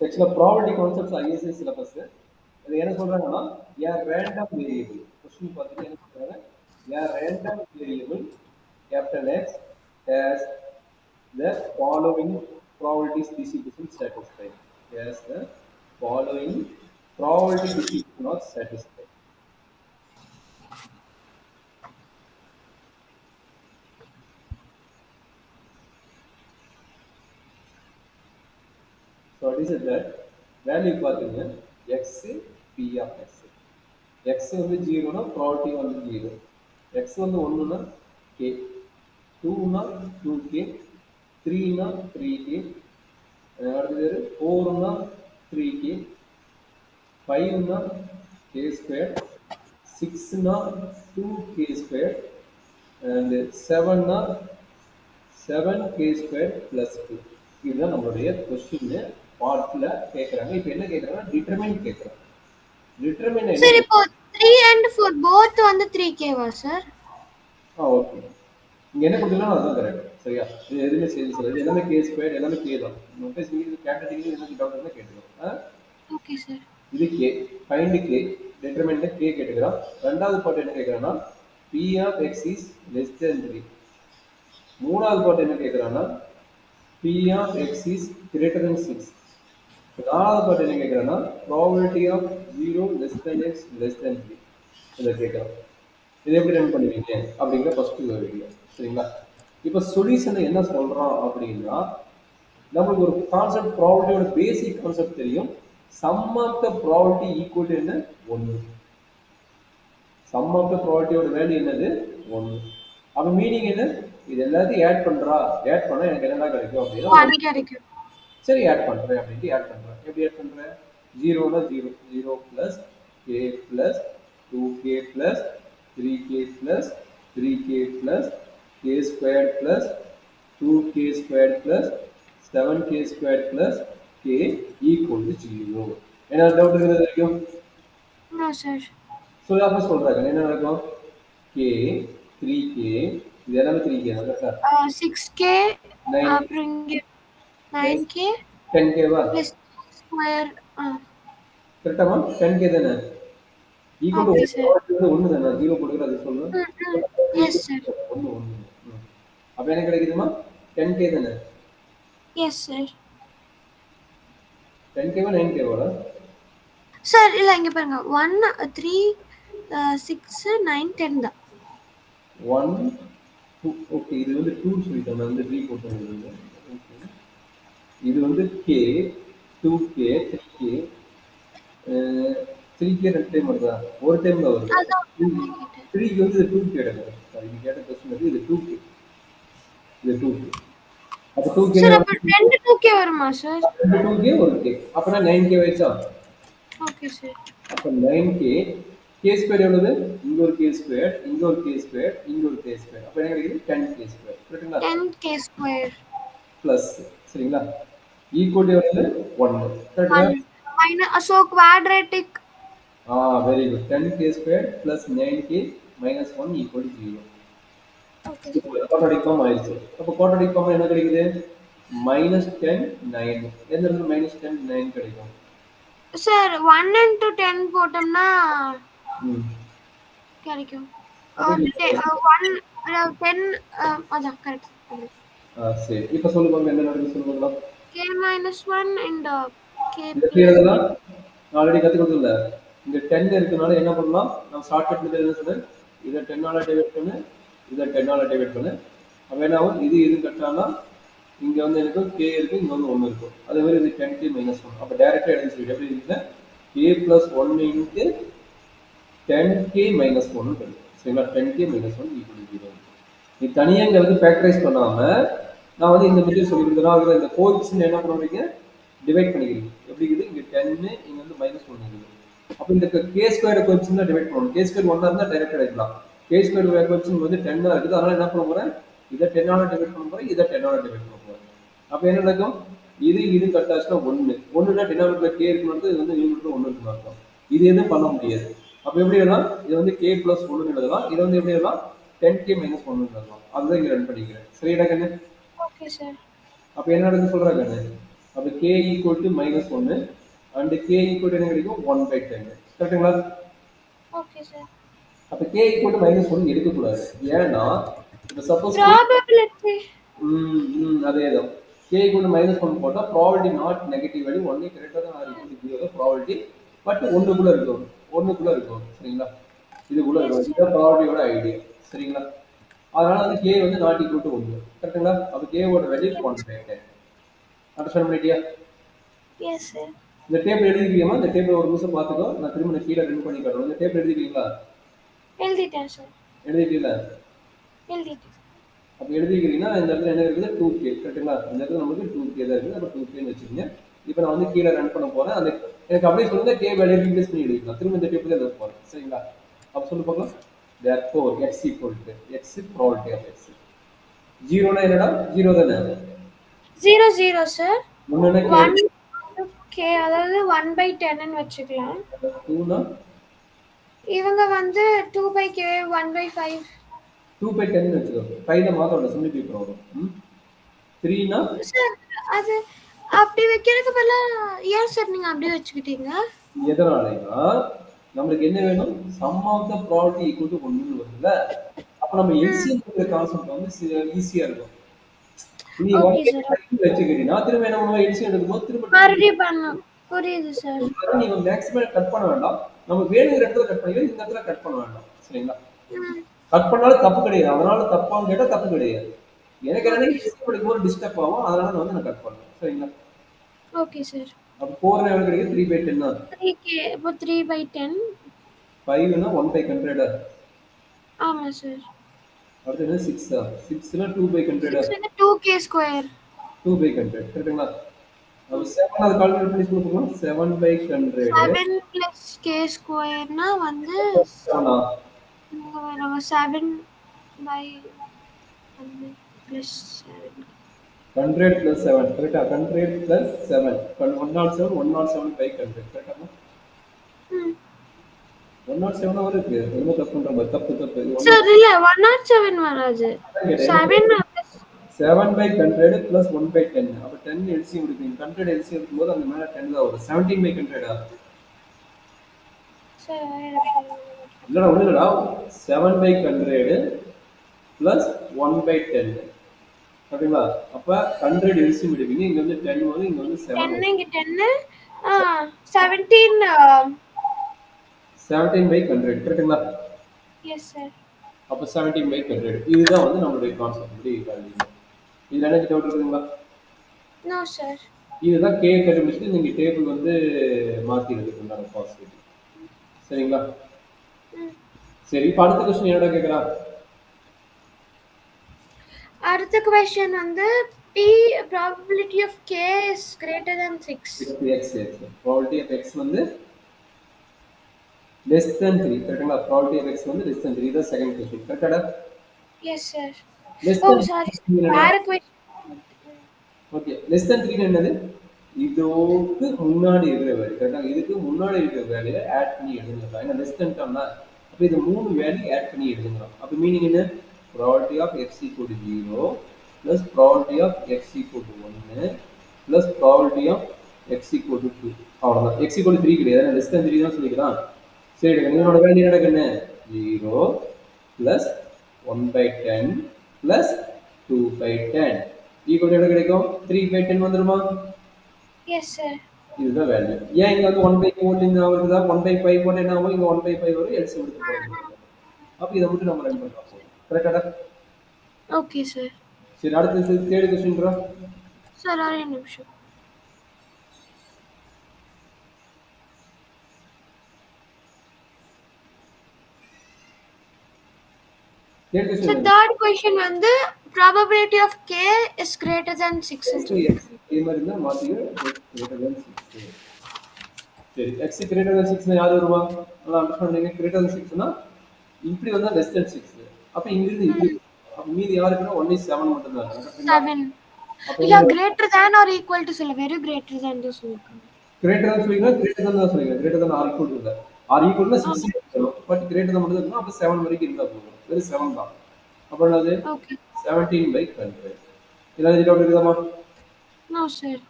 Actually, probability concepts ISA syllabus. அது என்ன சொல்றாங்கன்னா a random variable கொஸ்டின் பார்த்துட்டு என்ன சொல்றாங்க a random variable capital X has the following probabilities distribution satisfied. Has the following probability distribution are satisfied. So what is it that value பார்த்தீங்கன்னா x p of x. x வந்து 0 னா probability வந்து 0. x வந்து 1 னா k. 2 னா 2k. 3 னா 3k. அடுத்தது 4 னா 3k. 5 னா k square. 6 னா 2k square. And 7 னா 7k square plus 2. இதுதான் நம்மளுடைய கொஸ்டின் பார்ட்ல கேக்குறாங்க. இப்போ என்ன கேக்குறாங்க? டிட்டர்மைன் கேக்குறாங்க. டிட்டர்மைன் சார் இப்போ 3 and 4 both வந்து 3k வா சார்? ஓகே. இங்க என்ன கொடுத்தீங்கன்னா அதுதான் கரெக்ட். சரியா? இது எதுவுமே சேஞ்ச் இல்லை. இது எல்லாமே k ஸ்கொயர் எல்லாமே k தான். நோட்டீஸ் நீங்க கேட்டகரி என்ன டவுட் இருந்தா கேட்டுக்கோங்க. Okay sir. இது k. Find k. டிட்டர்மைன்ல k கேட்டுக்கறோம். இரண்டாவது பார்ட் என்ன கேக்குறானா p of x is less than 3. மூணாவது பார்ட் என்ன கேக்குறானா p of x is greater than 6. நாலாவது பார்ட் என்ன கேக்குறானா probability of 0 less than x less than 3. இத கேக்குறோம். இதை எப்படி ரன் பண்ணுவீங்க அப்படிங்கிற ஃபர்ஸ்ட் வீடியோ. சரிங்களா? இப்போ சொல்யூஷன் என்ன சொல்றோம் அப்படின்னா நமக்கு ஒரு கான்செப்ட் ப்ராபபிலிட்டியோட பேசிக் கான்செப்ட் தெரியும். Sum of the probability equal to என்ன 1. சம் ஆஃப் த ப்ராபபிலிட்டியோட வேல்யூ என்னது 1. அப்ப மீனிங் என்ன? இது எல்லாத்தையும் ஆட் பண்றா. ஆட் பண்ணா எனக்கு என்னடா கிடைக்கும் அப்படினா 1 கிடைக்கும். சரி ஆட் பண்றேன் அப்படினு ஆட் பண்றேன். எப்படி ஆட் பண்றேன்? 0 னா 0 0 plus k plus 2k plus 3k plus 3k plus k squared plus 2k squared plus 7k squared plus k equal to 0. என்ன டவுட் இருக்குது வரைக்கும்? No sir. சோ அப்ப சொல்றாங்க என்ன நடக்கும்? k 3k இது எல்லாமே 3k தான் கரெக்ட்டா? 6k அப்புறம் இங்க 9k 10k வா? plus square கரெக்ட்டாமா? 10k தானே? Equal to okay sir. 1 தானே? 0 போடுறது அது சொல்லு. Yes sir. 1 1. அப்ப என்ன கிடைக்குதுமா? 10k தானே? Yes sir. 10k வா 9k வா? சார் இல்ல இங்க பாருங்க 1 3 6 9 10 தான். 1 2 ஓகே இது வந்து 2 சொல்லிட்டேன் நான் வந்து 3 போட்டேன். இது வந்து k 2k 3k 3k ரெண்டு டைம் வருதா? ஒரு டைம் தான் வருது. 3 க்கு வந்து 2k எடுக்கணும். இது கேட்ட क्वेश्चन வந்து இது 2k. இது 2k. அப்ப 2k சார் அப்ப 2 2k வருமா சார்? 2k ஒரு k. அப்பனா 9k ஆயிச்சா? Okay sir. அப்ப 9k k ஸ்கொயர் எவ்வளவு? இங்க ஒரு k ஸ்கொயர், இங்க ஒரு k ஸ்கொயர், இங்க ஒரு k ஸ்கொயர். அப்ப என்ன கிடைக்குது? 10k square. கரெக்ட்டா? 10k ஸ்கொயர் பிளஸ் சரிங்களா? ஈக்குவல் டு எவ்வளவு? 1. கரெக்ட்டா? Minus so quadratic. Very good. 10k square plus 9k minus 1 equal to 0. Okay. Quadratic form ஆயிடுச்சு. அப்ப குவாட்ராட்டிக் ஃபார்ம் என்ன கிடைக்குது? -10 9. எந்த இடத்துல -10 9 கிடைக்கும்? சார் 1 into 10 போட்டோம்னா கிடைக்கும். 1 10 அதான் கரெக்ட். சரி. இப்ப சொல்லுங்க என்ன நடக்குது சொல்லுங்க. k minus 1 and k எப்படி எழுதலாம்? நான் ஆல்ரெடி கத்து கொடுத்தல. இங்க 10 இருக்கனால என்ன பண்ணலாம்? நான் ஷார்ட்கட் மெத்தட் என்ன சொன்னேன்? இத 10 ஆல டிவைட் பண்ணு, இத 10 ஆல டிவைட் பண்ணு. அப்ப என்ன ஆகும்? இது கட்டானா இங்க வந்து எனக்கு k இருக்கு, இங்க வந்து 1 இருக்கும். அதே மாதிரி இது 10k minus 1. அப்ப டைரக்டா எழுதி சொல்லிடு. எப்படி இருக்கு? k plus 1 into 10k minus 1 கிடைக்கும். சரிங்களா? 10k minus 1 equal to 0. நீ தனியா இங்க வந்து ஃபேக்டரைஸ் பண்ணாம நான் வந்து இந்த மெத்தட் சொல்லி கொடுத்தேன். இந்த கோஎஃபிஷியன்ட் என்ன பண்ணுவீங்க? டிவைட் பண்ணிக்கிறீங்க. எப்படி இருக்குது? இங்க 10 இங்க வந்து -1 இருக்குது. அப்ப இந்த k ஸ்கொயர் கோஎஃபிஷியன்ட் டிவைட் பண்ணனும். k ஸ்கொயர் 1 இருந்தா டைரக்டா எழுதலாம். k ஸ்கொயர் கோஎஃபிஷியன்ட் வந்து 10 தான் இருக்குது. அதனால என்ன பண்ண போறேன்? இத 10 ஆல டிவைட் பண்ண போறேன், இத 10 ஆல டிவைட் பண்ண போறேன். அப்ப என்ன நடக்கும்? இது கட் ஆச்சுனா 1. 1னா டினாமினேட்டர்ல k இருக்குன்னு இது வந்து நியூமரேட்டர்ல 1 இருக்குன்னு அர்த்தம். இது எதுவும் பண்ண முடியாது. அப்ப எப்படி எழுதலாம்? இது வந்து k plus 1 எழுதலாம். இது வந்து எப்படி எழுதலாம்? 10k minus 1 எழுதலாம். அதுதான் இங்க ரன் பண்ணிக்கிறேன். சரிடா கண்ணு? Okay sir. அப்ப என்ன நடக்குது சொல்றா கண்ணு? அப்போ k equal to -1 and k equal to என்ன கிடைக்கும் 1/10 கரெக்ட்டுங்களா? Okay sir. அப்போ k ஈக்குவல் டு -1 எடுக்கக்கூடாது. ஏன்னா இப்போ சப்போஸ் ப்ராபபிலிட்டி அதேதான் k ஈக்குவல் டு -1 போட்டால் probability not negative value only greater தான் or equal to 0 probability but ஒன்றுக்குள்ளே இருக்கும் சரிங்களா? இதுக்குள்ளே இருக்கும். இதுதான் ப்ராபபிலிட்டியோட ஐடியா சரிங்களா? அதனால வந்து k வந்து நாட் ஈக்குவல் டு 1 கரெக்ட்டுங்களா? அப்போ k ஓட வேல்யூ 1/10 அண்டர்ஸ்டாண்ட் பண்ணிட்டியா? Yes sir. இந்த டேபிள் எழுதிக்கிறீங்களா? இந்த டேபிள் ஒரு நிமிஷம் பார்த்துக்கோ. நான் திரும்ப கீழே ரன் பண்ணி காட்டுறேன். இந்த டேபிள் எழுதிக்கிறீங்களா? எழுதிட்டேன் சார். எழுதிட்டீங்களா? எழுதிட்டேன். அப்போ எழுதிக்கிறீங்கன்னா இந்த இடத்துல என்ன இருக்குது 2k கரெக்ட்டுங்களா? இந்த இடத்துல நமக்கு 2k தான் இருக்குது. அப்போ 2kன்னு வச்சுக்கோங்க. இப்போ நான் வந்து கீழே ரன் பண்ண போகிறேன். அந்த எனக்கு அப்படியே சொல்லுங்க k வேல்யூ ரீப்ளேஸ் பண்ணி எழுதிக்கலாம். திரும்ப இந்த டேபிள் எழுத போகிறேன் சரிங்களா? அப்போ சொல்லி பார்க்கலாம். therefore x equal to x probability of x 0 னா என்னடா 0 தானே 0 சார். முன்னே 1k அதாவது 1/10 ன்னு வெச்சுக்கலாம். 2 னா இவங்க வந்து 2/k 1/5 2/10 ன்னு வெச்சுக்கோ. 5 ல மாத்தறோம் சிம்பிளிஃபை பண்ணுவோம். 3 னா சார் அது அப்படி வைக்கிறதுக்கு பதிலா ஏன் சார் நீங்க அப்படியே வச்சுக்கிட்டீங்க? எதனாலனா நமக்கு என்ன வேணும் sum of the probability equal to 1 ன்னு வருதுல. அப்ப நம்ம எல்சிஎம் ங்கற கான்செப்ட் வந்து ஈஸியா இருக்கும். நீ ஓகே வந்து சார். வச்சுக்கிட்டீனா திரும்ப என்ன பண்ணுவோம் எல்சிஎம் எடுக்கும்போது திரும்ப மறுபடியும் பண்ணணும். புரியுது சார். நீங்க மேக்ஸிமம் கட் பண்ண வேண்டாம். நம்ம வேணுங்கிற இடத்துல கட் பண்ணிக்கலாம். இந்த இடத்துல கட் பண்ண வேண்டாம். சரிங்களா? கட் பண்ணாலும் தப்பு கிடையாது. அதனால தப்பான்னு கேட்டா தப்பு கிடையாது. எனக்கு என்னன்னா எல்சிஎம் எடுக்கும்போது டிஸ்டர்ப் ஆகும். அதனால நான் வந்து நான் கட் பண்ணேன். சரிங்களா? Okay sir. அப்ப 4 எவ்வளவு கிடைக்கும் 3/10 தான். 3k இப்போ 3/10 5 னா 1/100 ஆமா சார். அடுத்து என்ன 6 6 னா 2/100 6 வந்து 2k². 2/100 கரெக்ட்டுங்களா? அப்ப 7 அது கால்குலேட் பண்ணி சொல்லுங்க 7/100 7 + k² னா வந்து 7 நம்ம 7/100 + 7 100 + 7 கரெக்ட்டா 100 + 7 107 107/100 கரெக்ட்டா? 107 வருது என்ன தப்பு பண்ற தப்பு சார் இல்ல 107 வராது 7 7/100 + 1/10 அப்ப 10 எல்சிஎம் எடுப்பீங்க 100 எல்சிஎம் எடுக்கும்போது அந்த மேல 10 தான் வரும் 17/100 சார் இல்லடா ஒண்ணு இல்லடா 7/100 + 1/10 ஓகேங்களா? அப்ப 100 எல்சிஎம் எடுப்பீங்க இங்க வந்து 10 வரும் இங்க வந்து 7 10 இங்க 10 17 17/100 கரெக்ட்டுங்களா? Yes sir. அப்ப 17/100 இதுதான் வந்து நம்மளுடைய கான்செப்ட் இப்படி கால்குலேட் இதுல என்ன டவுட் இருக்குங்களா? No sir. இதுதான் k கண்டுபிடிச்சிட்டு நீங்க டேபிள் வந்து மாத்தி எடுத்துக்கணும் பாசிபிலிட்டி சரிங்களா? சரி இப்ப அடுத்த क्वेश्चन என்னடா கேக்குறா? அடுத்த क्वेश्चन வந்து p probability of k is greater than 6 x probability of x வந்து less than 3 கரெக்ட்டா? probability of x வந்து less than 3 தான் செகண்ட் क्वेश्चन கரெக்ட்டா? Yes sir. less ஓ than சாரி வேற क्वेश्चन. ஓகே less than 3 என்னது? இதுக்கு முன்னாடி இருக்கிற வேல்யூ கரெக்ட்டா? இதுக்கு முன்னாடி இருக்கிற வேல்யூ ஆட் பண்ணி எழுதுங்க. ஏன்னா less than னா அப்ப இது மூணு வேல்யூ ஆட் பண்ணி எழுதுங்க. அப்ப மீனிங் என்ன? probability of x equal to 0 plus probability of x equal to 1 plus probability of x equal to 2 அவ்வளவுதான். x equal to 3 கிடையாது. less than 3 தான் சொல்லிக்கலாம். சரி என்னோட வேல்யூ என்ன கண்ணு 0 plus 1/10 plus 2/10 equal to என்ன கிடைக்கும் 3/10 வந்துருமா? Yes sir. இதுதான் வேல்யூ. ஏன் இங்க வந்து 1/4 இங்க வருதா 1/5 போட்டு என்ன ஆகும் இங்க 1/5 வரும் எல்சிஎம் எடுத்து போடுங்க. அப்ப இத மட்டும் நம்ம ரன் பண்ணலாம். கரெக்ட்டா? Okay sir. சரி அடுத்து தேர்ட் क्वेश्चन ப்ரோ. சார் ஒரே நிமிஷம். So third question வந்து probability of k is greater than 6 இதே மாதிரி இருந்தா மாத்திங்க greater than 6 சரி x greater than 6 னா யாரு வருவா நல்லா அண்டர்ஸ்டாண்ட் பண்ணீங்க greater than 6 னா இப்படி வந்தா less than 6 அப்ப இங்க இருந்து இப்படி அப்ப மீதி யாருக்குன்னா only 7 மட்டும் தான் இருக்கு 7 இல்ல greater than or equal to சொல்ல வெறும் greater than தான் சொல்லிருக்காங்க. greater than சொல்றீங்க greater than தான் சொல்றீங்க greater than or equal to இல்ல or equal to 6 இருக்கணும் பட் greater than மட்டும் இருக்குன்னா அப்ப 7 வரைக்கும் இருந்தா போதும் வெறும் 7 தான் அப்ப என்னது ஓகே 17/100 இதெல்லாம் டவுட் இருக்குதாமா? No sir.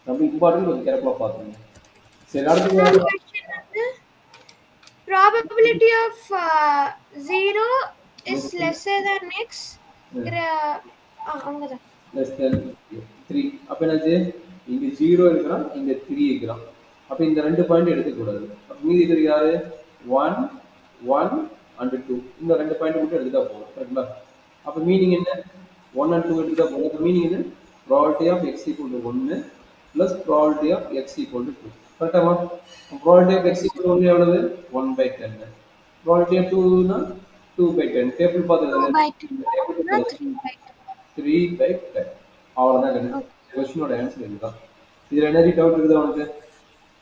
ரொம்ப இம்பார்ட்டன்ட், கொஞ்சம் கேர்ஃபுல்லா பாத்துங்க. சரி, அடுத்து இன்னொரு கொஸ்டின் வந்து probability of 0 is lesser than x அங்கதான் less than 3. அப்ப என்னாச்சு, இங்க 0 இருக்கிறான், இங்க 3 இருக்கிறான். அப்ப இந்த ரெண்டு பாயிண்ட் எடுக்கக்கூடாது. அப்ப மீதி இருக்கிறது யாரு, 1 1 and 2. இந்த ரெண்டு பாயிண்ட் மட்டும் எடுத்துட்டா போதும். கரெக்டா? அப்ப மீனிங் என்ன, 1 and 2 எடுத்துட்டா போதும். அப்ப மீனிங் என்ன, probability of x equal to 1 plus probability of x equal to 2. கரெக்டாமா? probability of x equal to 1 எவ்வளவு, 1/10. probability of 2 னா 2/10. டேபிள் 2 பாத்துக்கிறது by 10 3 by 3/10. அவ்வளவுதான் கணக்கு. கொஸ்டினோட ஆன்சர் இதுதான். இதுல என்ன டவுட் இருக்குதா உனக்கு?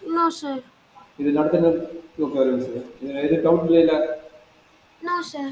no sir இது நடத்தின ஓகே, ஒரு நிமிஷம். இதுல எது டவுட் இல்ல? no sir